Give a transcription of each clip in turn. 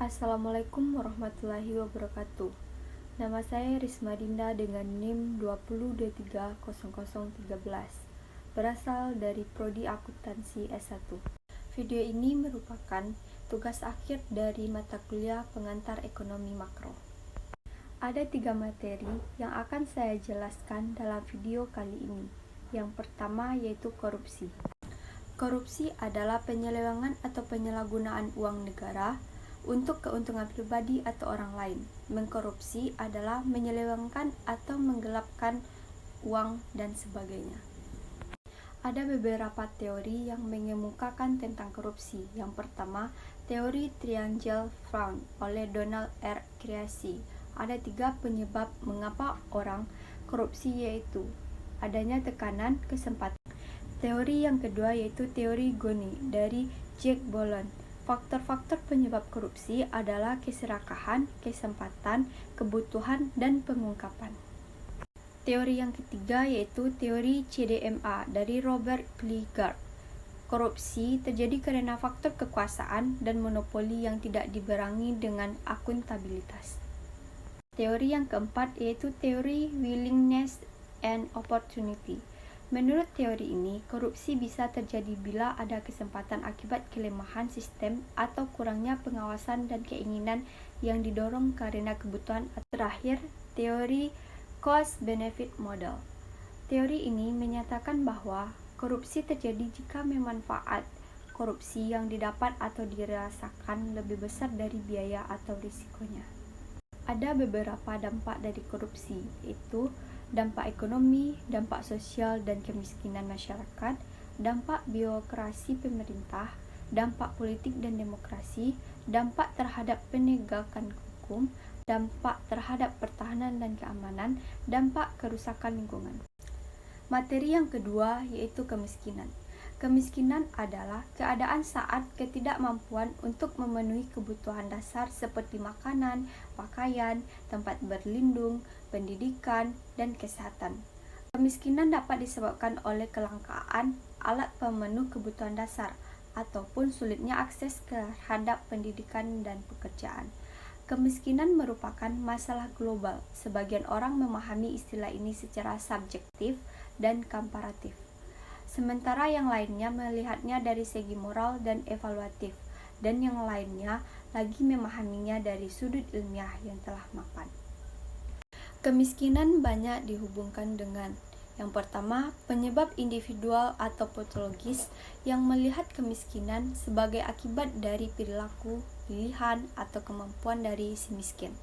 Assalamualaikum warahmatullahi wabarakatuh. Nama saya Risma Dinda dengan NIM 20230013. Berasal dari Prodi Akuntansi S1. Video ini merupakan tugas akhir dari mata kuliah pengantar ekonomi makro. Ada 3 materi yang akan saya jelaskan dalam video kali ini. Yang pertama yaitu korupsi. Korupsi adalah penyelewengan atau penyalahgunaan uang negara untuk keuntungan pribadi atau orang lain. Mengkorupsi adalah menyelewengkan atau menggelapkan uang dan sebagainya. Ada beberapa teori yang mengemukakan tentang korupsi. Yang pertama, teori Triangle Frown oleh Donald R. Creasy. Ada 3 penyebab mengapa orang korupsi, yaitu adanya tekanan, kesempatan. Teori yang kedua yaitu teori Goni dari Jack Boland. Faktor-faktor penyebab korupsi adalah keserakahan, kesempatan, kebutuhan, dan pengungkapan. Teori yang ketiga yaitu teori CDMA dari Robert Kierkegaard. Korupsi terjadi karena faktor kekuasaan dan monopoli yang tidak dibarengi dengan akuntabilitas. Teori yang keempat yaitu teori willingness and opportunity. Menurut teori ini, korupsi bisa terjadi bila ada kesempatan akibat kelemahan sistem atau kurangnya pengawasan dan keinginan yang didorong karena kebutuhan. Terakhir, teori cost-benefit model. Teori ini menyatakan bahwa korupsi terjadi jika manfaat korupsi yang didapat atau dirasakan lebih besar dari biaya atau risikonya. Ada beberapa dampak dari korupsi, yaitu dampak ekonomi, dampak sosial dan kemiskinan masyarakat, dampak birokrasi pemerintah, dampak politik dan demokrasi, dampak terhadap penegakan hukum, dampak terhadap pertahanan dan keamanan, dampak kerusakan lingkungan. Materi yang kedua yaitu kemiskinan. Kemiskinan adalah keadaan saat ketidakmampuan untuk memenuhi kebutuhan dasar seperti makanan, pakaian, tempat berlindung, pendidikan, dan kesehatan. Kemiskinan dapat disebabkan oleh kelangkaan alat pemenuh kebutuhan dasar ataupun sulitnya akses terhadap pendidikan dan pekerjaan. Kemiskinan merupakan masalah global. Sebagian orang memahami istilah ini secara subjektif dan komparatif, sementara yang lainnya melihatnya dari segi moral dan evaluatif, dan yang lainnya lagi memahaminya dari sudut ilmiah yang telah mapan. Kemiskinan banyak dihubungkan dengan yang pertama, penyebab individual atau patologis yang melihat kemiskinan sebagai akibat dari perilaku, pilihan, atau kemampuan dari si miskin.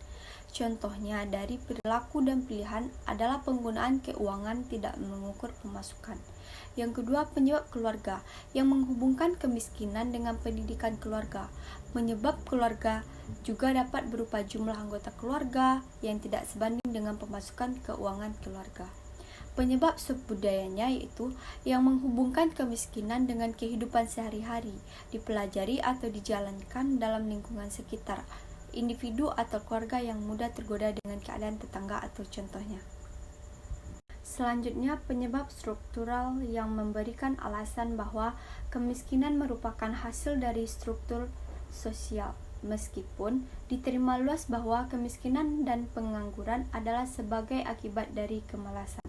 Contohnya dari perilaku dan pilihan adalah penggunaan keuangan tidak mengukur pemasukan. Yang kedua, penyebab keluarga yang menghubungkan kemiskinan dengan pendidikan keluarga. Penyebab keluarga juga dapat berupa jumlah anggota keluarga yang tidak sebanding dengan pemasukan keuangan keluarga. Penyebab subbudayanya yaitu yang menghubungkan kemiskinan dengan kehidupan sehari-hari, dipelajari atau dijalankan dalam lingkungan sekitar, individu atau keluarga yang mudah tergoda dengan keadaan tetangga atau contohnya. Selanjutnya, penyebab struktural yang memberikan alasan bahwa kemiskinan merupakan hasil dari struktur sosial, meskipun diterima luas bahwa kemiskinan dan pengangguran adalah sebagai akibat dari kemalasan.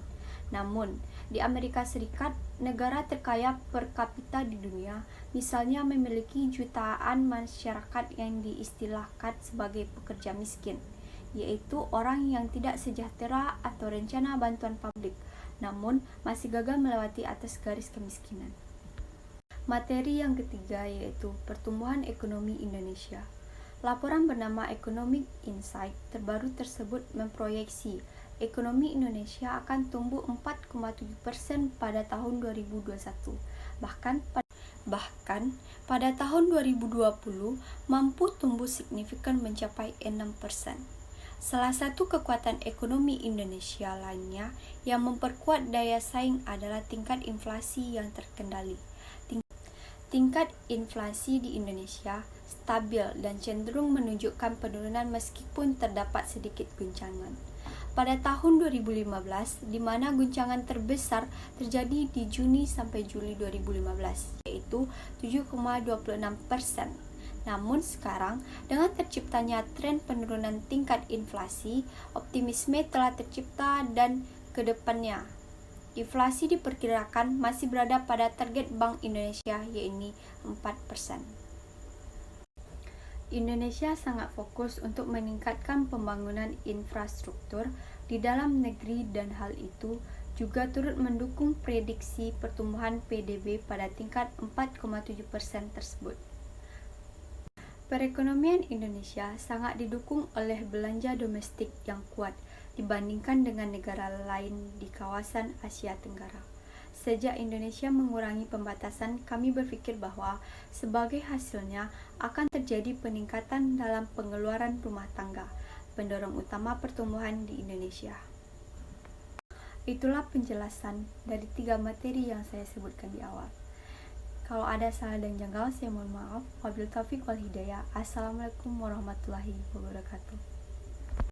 Namun, di Amerika Serikat, negara terkaya per kapita di dunia, misalnya memiliki jutaan masyarakat yang diistilahkan sebagai pekerja miskin, yaitu orang yang tidak sejahtera atau rencana bantuan publik, namun masih gagal melewati atas garis kemiskinan. Materi yang ketiga yaitu pertumbuhan ekonomi Indonesia. Laporan bernama Economic Insight terbaru tersebut memproyeksi ekonomi Indonesia akan tumbuh 4,7% pada tahun 2021. Bahkan pada tahun 2020 mampu tumbuh signifikan mencapai 6%. Salah satu kekuatan ekonomi Indonesia lainnya yang memperkuat daya saing adalah tingkat inflasi yang terkendali. Tingkat inflasi di Indonesia stabil dan cenderung menunjukkan penurunan meskipun terdapat sedikit guncangan. Pada tahun 2015, di mana guncangan terbesar terjadi di Juni sampai Juli 2015, yaitu 7,26%. Namun sekarang, dengan terciptanya tren penurunan tingkat inflasi, optimisme telah tercipta dan ke depannya inflasi diperkirakan masih berada pada target Bank Indonesia, yaitu 4%. Indonesia sangat fokus untuk meningkatkan pembangunan infrastruktur di dalam negeri dan hal itu juga turut mendukung prediksi pertumbuhan PDB pada tingkat 4,7% tersebut. Perekonomian Indonesia sangat didukung oleh belanja domestik yang kuat dibandingkan dengan negara lain di kawasan Asia Tenggara. Sejak Indonesia mengurangi pembatasan, kami berpikir bahwa sebagai hasilnya akan terjadi peningkatan dalam pengeluaran rumah tangga, pendorong utama pertumbuhan di Indonesia. Itulah penjelasan dari 3 materi yang saya sebutkan di awal. Kalau ada salah dan janggal, saya mohon maaf. Wabillahi taufiq wal hidayah. Assalamualaikum warahmatullahi wabarakatuh.